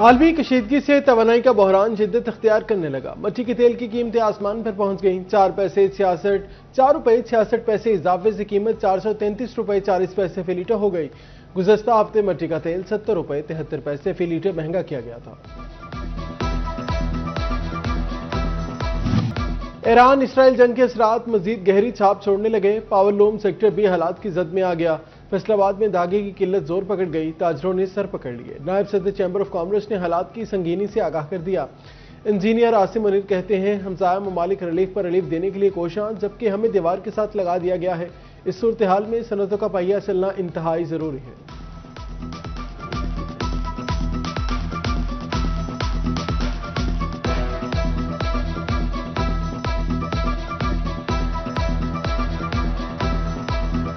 आलमी कशीदगी से तवानाई का बहरान शिद्दत अख्तियार करने लगा। मट्टी के तेल की कीमतें आसमान पर पहुंच गईं। 4 रुपए 66 पैसे इजाफे से कीमत 433 रुपए 40 पैसे फी लीटर हो गई। गुज़श्ता हफ्ते मट्टी का तेल 70 रुपए 73 पैसे फी लीटर महंगा किया गया था। ईरान इसराइल जंग के असरात मजीद गहरी छाप छोड़ने लगे। पावर लूम सेक्टर भी हालात की जद में आ गया। फैसलाबाद में धागे की किल्लत जोर पकड़ गई। ताजरों ने सर पकड़ लिए। नायब सदर चैम्बर ऑफ कॉमर्स ने हालात की संगीनी से आगाह कर दिया। इंजीनियर आसिम मुनीर कहते हैं, हमसाया ममालिक रिलीफ पर रिलीफ देने के लिए कोशां, जबकि हमें दीवार के साथ लगा दिया गया है। इस सूरत हाल में सनतों का पहिया चलना इंतहाई जरूरी है।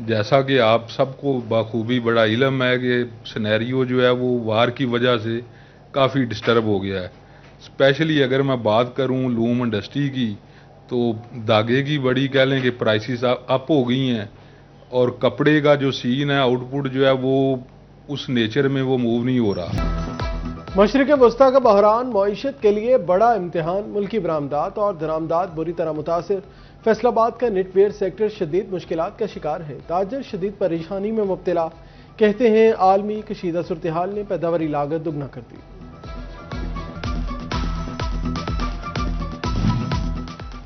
जैसा कि आप सबको बाखूबी बड़ा इल्म है कि सिनेरियो जो है वो वार की वजह से काफ़ी डिस्टर्ब हो गया है। स्पेशली अगर मैं बात करूं लूम इंडस्ट्री की, तो धागे की बड़ी कह लें कि प्राइसेस अप हो गई हैं और कपड़े का जो सीन है आउटपुट जो है वो उस नेचर में वो मूव नहीं हो रहा। मशरिक़ वस्ता का बहरान मईशत के लिए बड़ा इम्तिहान। मुल्की बरामदात और दरामदात बुरी तरह मुतासिर। फैसलाबाद का नेटवेयर सेक्टर शदीद मुश्किलात का शिकार है। ताजर शदीद परेशानी में मुब्तला। कहते हैं, आलमी कशीदा सूरत हाल ने पैदावारी लागत दुगना कर दी।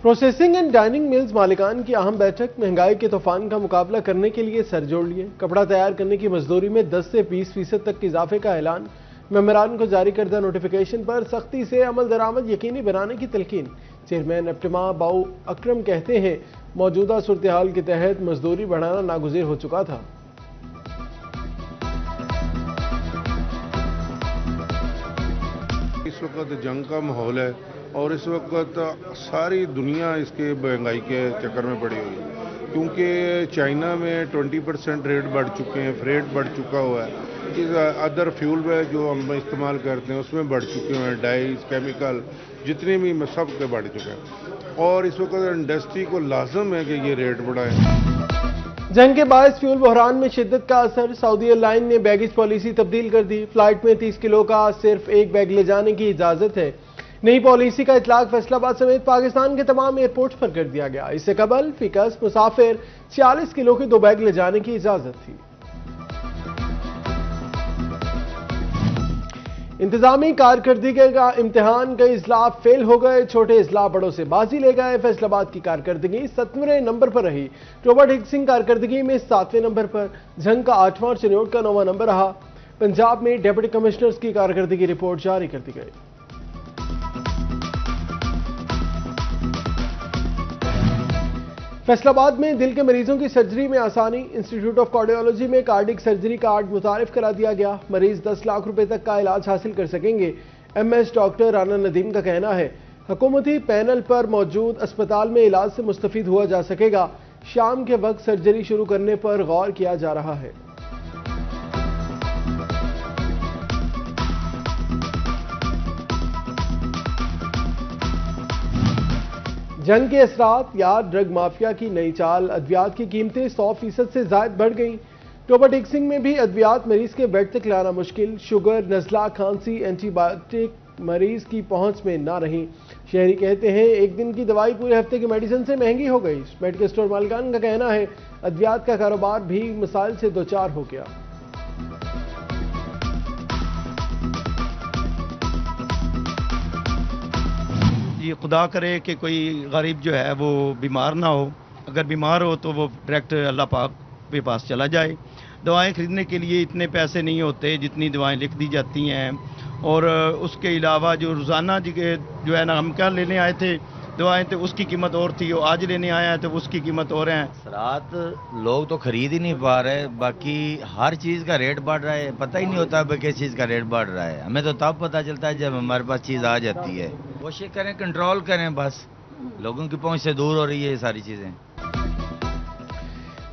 प्रोसेसिंग एंड डाइनिंग मिल्स मालिकान की अहम बैठक। महंगाई के तूफान का मुकाबला करने के लिए सर जोड़ लिए। कपड़ा तैयार करने की मजदूरी में 10 से 20% तक के इजाफे का ऐलान। मेमोरान को जारी करदा नोटिफिकेशन पर सख्ती से अमल दरामद यकीनी बनाने की तलकीन। चेयरमैन एप्टिमा बाऊ अकरम कहते हैं, मौजूदा सूरत हाल के तहत मजदूरी बढ़ाना नागुज़ीर हो चुका था। इस वक्त जंग का माहौल है और इस वक्त सारी दुनिया इसके महंगाई के चक्कर में पड़ी हुई है, क्योंकि चाइना में 20% रेट बढ़ चुके हैं, फ्रेट बढ़ चुका हुआ है। इस अदर फ्यूल में जो हम इस्तेमाल करते हैं उसमें बढ़ चुके हैं। डाइज, केमिकल जितने भी सब के बढ़ चुके हैं और इस वक्त इंडस्ट्री को लाजम है कि ये रेट बढ़ाएं। जंग के बायस फ्यूल बहरान में शिद्दत का असर। सऊदी एयरलाइन ने बैगेज पॉलिसी तब्दील कर दी। फ्लाइट में 30 किलो का सिर्फ एक बैग ले जाने की इजाजत है। नई पॉलिसी का इतलाक फैसलाबाद समेत पाकिस्तान के तमाम एयरपोर्ट पर कर दिया गया। इससे कबल फिकस मुसाफिर 46 किलो के 2 बैग ले जाने की इजाजत थी। इंतजामी कारकर्दगी का इम्तिहान। कई इजला फेल हो गए। छोटे इजला बड़ों से बाजी ले गए। फैसलाबाद की कारकर्दगी 7वें नंबर पर रही। रॉबर्ट हिक्सिंग कारकर्दगी में 7वें नंबर पर। झंग का 8वां और चिन्योट का 9वां नंबर रहा। पंजाब में डिप्टी कमिश्नर्स की कारकर्दगी रिपोर्ट जारी कर दी गई। फैसलाबाद में दिल के मरीजों की सर्जरी में आसानी। इंस्टीट्यूट ऑफ कार्डियोलॉजी में कार्डिक सर्जरी कार्ड मुतारिफ करा दिया गया। मरीज 10 लाख रुपए तक का इलाज हासिल कर सकेंगे। MS डॉक्टर राना नदीम का कहना है, हुकूमती पैनल पर मौजूद अस्पताल में इलाज से मुस्तफीद हुआ जा सकेगा। शाम के वक्त सर्जरी शुरू करने पर गौर किया जा रहा है। जंग के असरात या ड्रग माफिया की नई चाल। अद्वियात की कीमतें 100% से ज्यादा बढ़ गईं। रॉबर्ट हिक्सिंग में भी अद्वियात मरीज के बेड तक लाना मुश्किल। शुगर, नज़ला, खांसी, एंटीबायोटिक मरीज की पहुंच में ना रही। शहरी कहते हैं, एक दिन की दवाई पूरे हफ्ते की मेडिसिन से महंगी हो गई। मेडिकल स्टोर मालिकान का कहना है, अद्वियात का कारोबार भी मसाइल से दो चार हो गया। ये खुदा करे कि कोई गरीब जो है वो बीमार ना हो। अगर बीमार हो तो वो डायरेक्ट अल्लाह पाक के पास चला जाए। दवाएं खरीदने के लिए इतने पैसे नहीं होते जितनी दवाएं लिख दी जाती हैं। और उसके अलावा जो रोज़ाना जो है ना, हम क्या लेने आए थे दवाएं, तो उसकी कीमत और थी, और आज लेने आया है तो उसकी कीमत और है। रात लोग तो खरीद ही नहीं पा रहे। बाकी हर चीज़ का रेट बढ़ रहा है। पता ही नहीं होता है किस चीज़ का रेट बढ़ रहा है। हमें तो तब पता चलता है जब हमारे पास चीज़ आ जाती है। कोशिश करें, कंट्रोल करें, बस लोगों की पहुंच से दूर हो रही है ये सारी चीज़ें।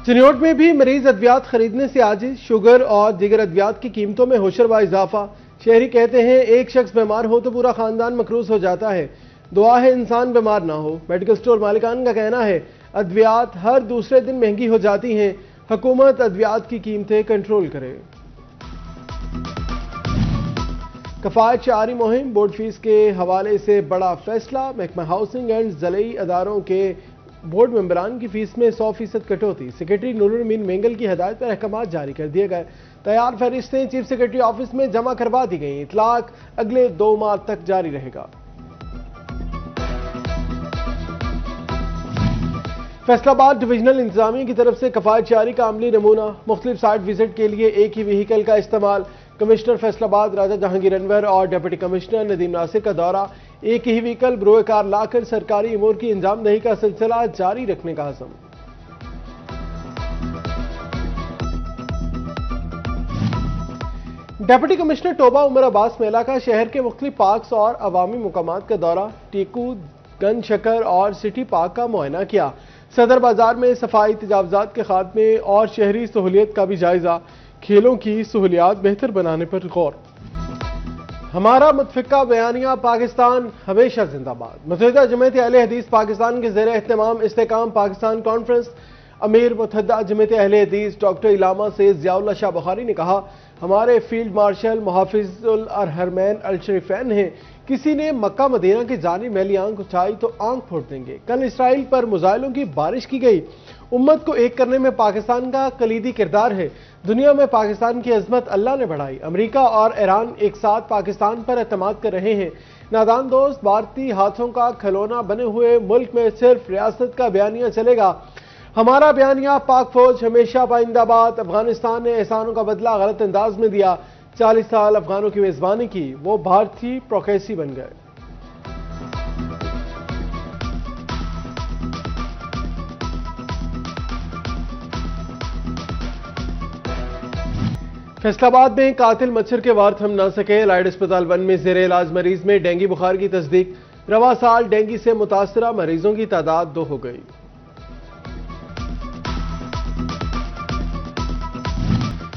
चिन्योट में भी मरीज अद्वियात खरीदने से आजिज। शुगर और दीगर अद्वियात की कीमतों में होशरबा इजाफा। शहरी कहते हैं, एक शख्स बीमार हो तो पूरा खानदान मकरूज हो जाता है। दुआ है इंसान बीमार ना हो। मेडिकल स्टोर मालिकान का कहना है, अद्वियात हर दूसरे दिन महंगी हो जाती हैं। हुकूमत अद्वियात की कीमतें कंट्रोल करे। कफायत शारी मुहिम, बोर्ड फीस के हवाले से बड़ा फैसला। महकमा हाउसिंग एंड ज़लई अदारों के बोर्ड मेंबरान की फीस में 100% कटौती। सेक्रेटरी नूरुल अमीन मेंगल की हदायत पर अहकाम जारी कर दिए गए। तैयार फहरिस्तें चीफ सेक्रेटरी ऑफिस में जमा करवा दी गई। इतलाक अगले 2 माह तक जारी रहेगा। फैसलाबाद डिविजनल इंतजामिया की तरफ से कफायत शारी का अमली नमूना। मुख्तलिफ साइट विजिट के लिए एक ही व्हीकल का इस्तेमाल। कमिश्नर फैसलाबाद राजा जहांगीर अनवर और डिप्टी कमिश्नर नदीम नासिर का दौरा। एक ही व्हीकल बरोए कार लाकर सरकारी अमूर की इंजामदही का सिलसिला जारी रखने का अज़म। डिप्टी कमिश्नर टोबा उमर अब्बास मेला का शहर के मुख्तलिफ पार्क्स और अवामी मुकामात का दौरा। टीकू, गन शकर और सिटी पार्क का मुआयना किया। सदर बाजार में सफाई, तजावजात के खात्मे और शहरी सहूलियत का भी जायजा। खेलों की सहूलियात बेहतर बनाने पर गौर। हमारा मुतफिका बयानिया, पाकिस्तान हमेशा जिंदाबाद। मुत्तहिदा जमात अहले हदीस पाकिस्तान के ज़ेर एहतमाम इस्तेकाम पाकिस्तान कॉन्फ्रेंस। अमीर मुत्तहिदा जमात अहले हदीस डॉक्टर इलामा से ज़ियाउल्लाह शाह बुखारी ने कहा, हमारे फील्ड मार्शल मुहाफिजुल हरमैन अल शरीफैन हैं। किसी ने मक्का मदीना की जानी मैली आंख उठाई तो आंख फोड़ देंगे। कल इसराइल पर मिसाइलों की बारिश की गई। उम्मत को एक करने में पाकिस्तान का कलीदी किरदार है। दुनिया में पाकिस्तान की अजमत अल्लाह ने बढ़ाई। अमेरिका और ईरान एक साथ पाकिस्तान पर एतमाद कर रहे हैं। नादान दोस्त भारतीय हाथों का खिलौना बने हुए मुल्क में सिर्फ रियासत का बयानिया चलेगा। हमारा बयानिया, पाक फौज हमेशा पाइंदाबाद। अफगानिस्तान ने एहसानों का बदला गलत अंदाज में दिया। 40 साल अफगानों की मेजबानी की, वो भारतीय प्रोकेसी बन गए। फैसलाबाद में कातिल मच्छर के वार थम न सके। लाइड अस्पताल 1 में जेर इलाज मरीज में डेंगू बुखार की तस्दीक। रवा साल डेंगू से मुतासरा मरीजों की तादाद 2 हो गई।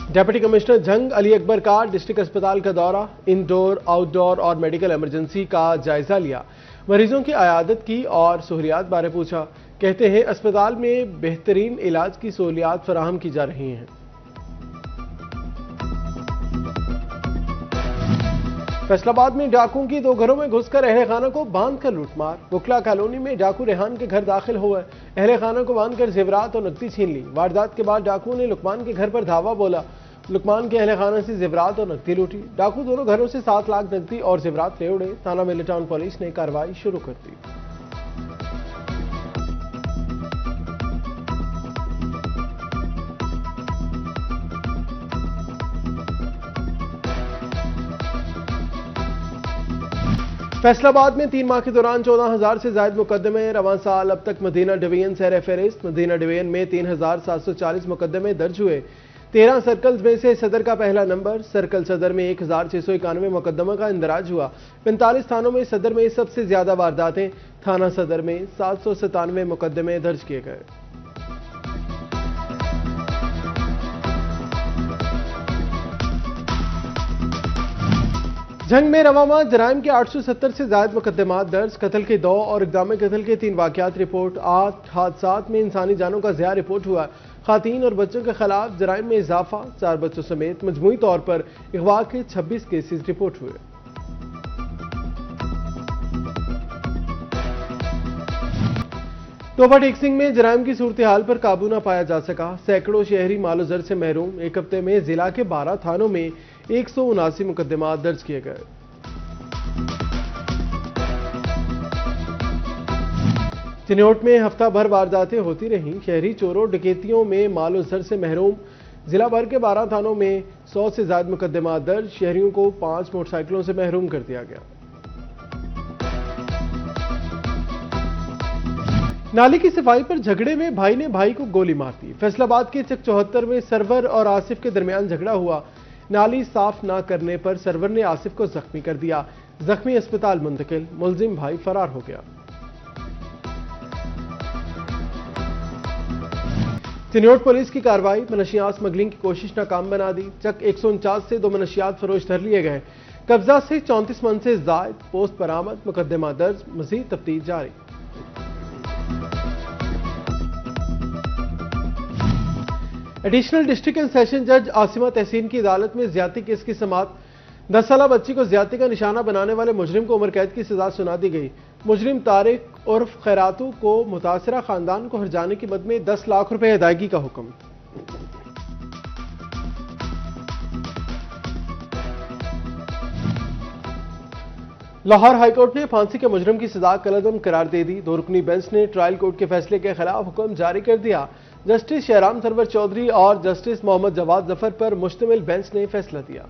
डिप्टी कमिश्नर जंग अली अकबर का डिस्ट्रिक्ट अस्पताल का दौरा। इंडोर, आउटडोर और मेडिकल इमरजेंसी का जायजा लिया। मरीजों की अयादत की और सहूलियात बारे पूछा। कहते हैं अस्पताल में बेहतरीन इलाज की सहूलियात फराहम की जा रही हैं। फैसलाबाद में डाकुओं की 2 घरों में घुसकर अहले खाना को बांधकर लूटमार। बुकला कॉलोनी में डाकू रेहान के घर दाखिल हुए। अहले खाना को बांधकर जेवरात और नकदी छीन ली। वारदात के बाद डाकुओं ने लुकमान के घर पर धावा बोला। लुकमान के अहले खाना से जेवरात और नकदी लूटी। डाकू दोनों घरों से 7 लाख नकदी और जेवरात ले उड़े। थाना मिलिटाउन पुलिस ने कार्रवाई शुरू कर दी। फैसलाबाद में 3 माह के दौरान 14,000 से ज्यादा मुकदमे। रवां साल अब तक मदीना डिवीजन सैर फहरिस्त। मदीना डिवीजन में 3,740 मुकदमे दर्ज हुए। 13 सर्कल्स में से सदर का पहला नंबर। सर्कल सदर में 1,691 मुकदमा का इंदराज हुआ। 45 थानों में सदर में सबसे ज्यादा वारदातें। थाना सदर में 797 मुकदमे दर्ज किए गए। जंग में रवामा जराइम के 870 से ज्यादा मुकदमात दर्ज। कत्ल के 2 और इक़दाम कत्ल के 3 वाक़यात रिपोर्ट। 8 हादसात में इंसानी जानों का ज़िया रिपोर्ट हुआ। खातीन और बच्चों के खिलाफ जराइम में इजाफा। 4 बच्चों समेत मजमूई तौर पर अगवा के 26 केसेस रिपोर्ट हुए। टोबा टेक्सिंग में जराइम की सूरत हाल पर काबू न पाया जा सका। सैकड़ों शहरी मालो जर से महरूम। एक हफ्ते में जिला के 12 थानों में 179 मुकदमात दर्ज किए गए। चिन्होट में हफ्ता भर वारदातें होती रहीं। शहरी चोरों डकैतियों में मालो जर से महरूम। जिला भर के 12 थानों में 100 से ज्यादा मुकदमात दर्ज। शहरियों को 5 मोटरसाइकिलों से महरूम कर दिया गया। नाली की सफाई पर झगड़े में भाई ने भाई को गोली मार दी। फैसलाबाद के चक 74 में सरवर और आसिफ के दरमियान झगड़ा हुआ। नाली साफ न करने पर सरवर ने आसिफ को जख्मी कर दिया। जख्मी अस्पताल मुंतकिल। मुलजिम भाई फरार हो गया। चिन्होट पुलिस की कार्रवाई। मनशियात स्मगलिंग की कोशिश नाकाम बना दी। चक 149 से 2 मनशियात फरोश धर लिए गए। कब्जा से 34 मन से जायद पोस्ट बरामद। मुकदमा दर्ज। मजीद तफ्तीश जारी। एडिशनल डिस्ट्रिक्ट एंड सेशन जज आसिमा तहसीन की अदालत में ज्यादती केस की समाअत। 10 साला बच्ची को ज्यादती का निशाना बनाने वाले मुजरिम को उम्र कैद की सजा सुना दी गई। मुजरिम तारिक उर्फ खैरातू को मुतासरा खानदान को हर्जाने की मद में 10 लाख रुपए अदायगी का हुक्म। लाहौर हाईकोर्ट ने फांसी के मुजरिम की सजा कलअदम करार दे दी। 2 रुकनी बेंच ने ट्रायल कोर्ट के फैसले के खिलाफ हुक्म जारी कर दिया। जस्टिस शहराम सरवर चौधरी और जस्टिस मोहम्मद जवाद जफर पर मुश्तमिल बेंच ने फैसला दिया।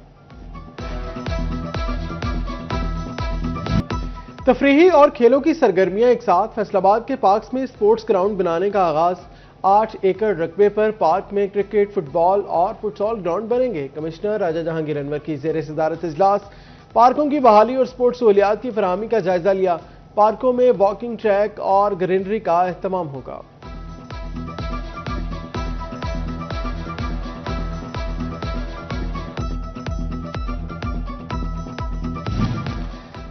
तफरीही और खेलों की सरगर्मियां एक साथ। फैसलाबाद के पार्क्स में स्पोर्ट्स ग्राउंड बनाने का आगाज। 8 एकड़ रकबे पर पार्क में क्रिकेट, फुटबॉल और फुटसॉल ग्राउंड बनेंगे। कमिश्नर राजा जहांगीर अनवर की ज़ेर सदारत इजलास पार्कों की बहाली और स्पोर्ट्स सहूलियात की फराहमी का जायजा लिया। पार्कों में वॉकिंग ट्रैक और ग्रीनरी का एहतमाम होगा।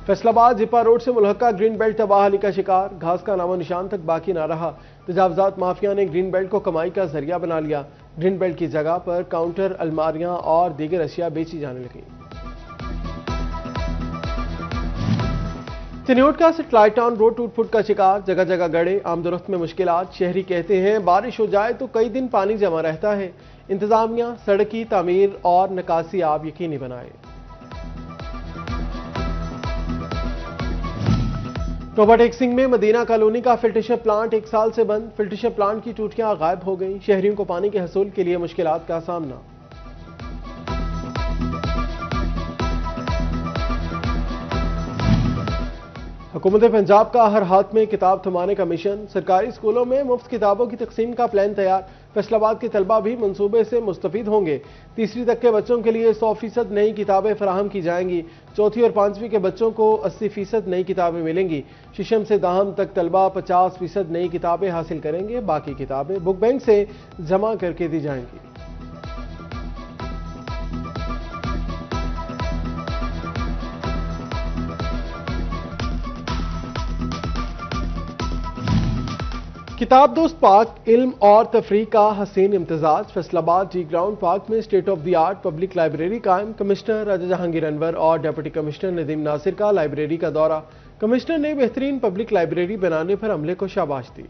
फैसलाबाद जिपा रोड से मुल्हका ग्रीन बेल्ट तबाहली का शिकार। घास का नामो निशान तक बाकी ना रहा। तजावजात माफिया ने ग्रीन बेल्ट को कमाई का जरिया बना लिया। ग्रीन बेल्ट की जगह पर काउंटर, अलमारियां और दीगर अशिया बेची जाने लगी। चिन्योट का सेटेलाइट टाउन रोड टूट फुट का शिकार। जगह जगह गड़े, आमदोरफ्त में मुश्किलात। शहरी कहते हैं बारिश हो जाए तो कई दिन पानी जमा रहता है। इंतजामिया सड़क की तामीर और निकासी आब यकीनी बनाए। टोबा टेक्सिंग में मदीना कॉलोनी का फिल्ट्रेशन प्लांट 1 साल से बंद। फिल्ट्रेशन प्लांट की टूटियां गायब हो गई। शहरियों को पानी के हसूल के लिए मुश्किलात का सामना। हुकूमत पंजाब का हर हाथ में किताब थमाने का मिशन। सरकारी स्कूलों में मुफ्त किताबों की तकसीम का प्लान तैयार। फैसलाबाद के तलबा भी मंसूबे से मुस्तफीद होंगे। तीसरी तक के बच्चों के लिए 100% नई किताबें फराहम की जाएंगी। चौथी और 5वीं के बच्चों को 80% नई किताबें मिलेंगी। शिशम से दाहम तक तलबा 50% नई किताबें हासिल करेंगे। बाकी किताबें बुक बैंक से जमा करके दी जाएंगी। किताब दोस्त पार्क इल्म और तफरीह का हसीन इम्तजाज। फैसलाबाद टी ग्राउंड पार्क में state of the art public library कायम। कमिश्नर राजा जहांगीर अनवर और डिप्टी कमिश्नर नदीम नासिर का लाइब्रेरी का दौरा। कमिश्नर ने बेहतरीन पब्लिक लाइब्रेरी बनाने पर अमले को शाबाश दी।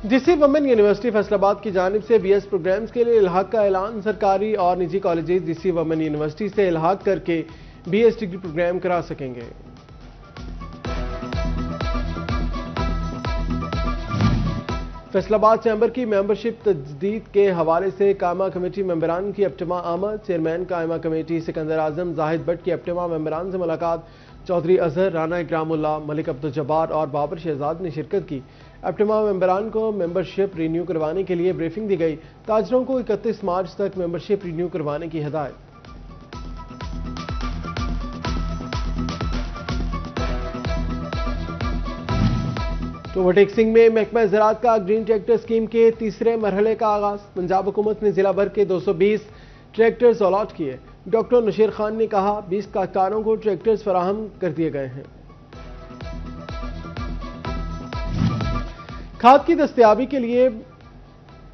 डीसी वुमेन यूनिवर्सिटी फैसलाबाद की जानिब से BS प्रोग्राम्स के लिए इल्हाक का ऐलान। सरकारी और निजी कॉलेजेस डीसी वुमेन यूनिवर्सिटी से इल्हाक करके BS डिग्री प्रोग्राम करा सकेंगे। फैसलाबाद चैम्बर की मेंबरशिप तजदीद के हवाले से कायमा कमेटी मेंबरान की अपटमा आमद। चेयरमैन कायमा कमेटी सिकंदर आजम जाहिद भट्ट की अपटमा मेंबरान से मुलाकात। चौधरी अजहर, राना इकरामुल्लाह, मलिक अब्दुल जब्बार और बाबर शहजाद ने शिरकत की। अपटमा मेंबरान को मेंबरशिप रिन्यू करवाने के लिए ब्रीफिंग दी गई। ताजरों को 31 मार्च तक मेंबरशिप रिन्यू करवाने की हिदायत। टोबा टेक्सिंग में महकमा ज़राअत का ग्रीन ट्रैक्टर स्कीम के तीसरे मरहले का आगाज। पंजाब हुकूमत ने जिला भर के 220 ट्रैक्टर्स अलॉट किए। डॉक्टर नशीर खान ने कहा 20 काश्तकारों को ट्रैक्टर्स फराहम कर दिए गए हैं। खाद की दस्तयाबी के लिए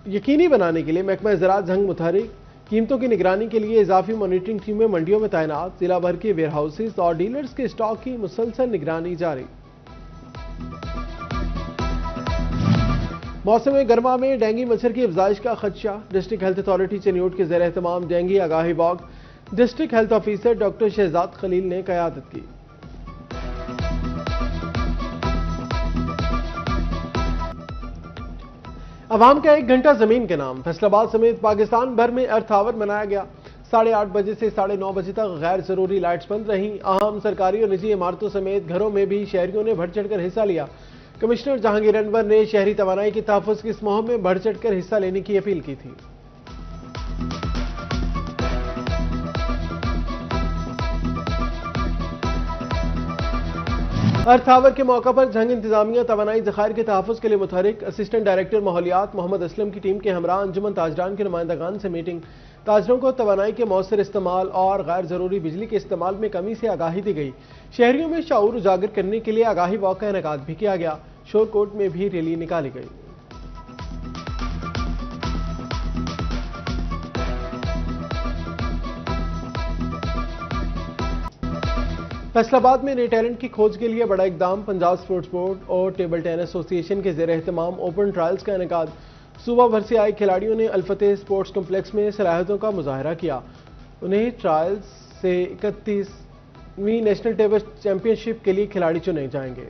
यकीनी बनाने के लिए महकमा ज़राअत जंग मुतहरिक। कीमतों की निगरानी के लिए इजाफी मॉनिटरिंग टीमें मंडियों में तैनात। जिला भर के वेयर हाउसेज और डीलर्स के स्टॉक की मुसलसल निगरानी जारी। मौसम गर्मा में डेंगू मच्छर की अफजाइश का खदशा। डिस्ट्रिक्ट हेल्थ अथॉरिटी चिन्योट के ज़ेर एहतमाम डेंगू आगाही walk district health officer doctor Shahzad Khalil ने क़यादत की। अवाम का 1 घंटा जमीन के नाम। फैसलाबाद समेत पाकिस्तान भर में अर्थ आवर मनाया गया। 8:30 बजे से 9:30 बजे तक गैर जरूरी लाइट्स बंद रहीं। अहम सरकारी और निजी इमारतों समेत घरों में भी शहरियों ने बढ़ चढ़कर हिस्सा लिया। कमिश्नर जहांगीर अनवर ने शहरी तवानाई की तहफ़्फ़ुज़ की इस मुहिम में बढ़ चढ़कर हिस्सा लेने की अपील की थी। अर्थ आवर के मौका पर जंग इंतजामिया तवानाई ज़खायर के तहफ़्फ़ुज़ के लिए मुतहरिक। असिस्टेंट डायरेक्टर माहौलियात मोहम्मद असलम की टीम के हमरा अंजुमन ताजरान के नुमाइंदगान से मीटिंग। ताजरों को तवानाई के मौसर इस्तेमाल और गैर जरूरी बिजली के इस्तेमाल में कमी से आगाही दी गई। शहरियों में शऊर उजागर करने के लिए आगाही वॉक का इनेकाद भी किया गया। शोरकोट में भी रैली निकाली गई। फैसलाबाद में नए टैलेंट की खोज के लिए बड़ा इकदाम। पंजाब स्पोर्ट्स बोर्ड और टेबल टेनिस एसोसिएशन के ज़ेर एहतमाम ओपन ट्रायल्स का इनेकाद। सूबा भर से आए खिलाड़ियों ने अल-फतेह स्पोर्ट्स कॉम्प्लेक्स में सलाहियतों का मुजाहरा किया। उन्हें ट्रायल्स से 31वीं नेशनल टेबल चैंपियनशिप के लिए खिलाड़ी चुने जाएंगे।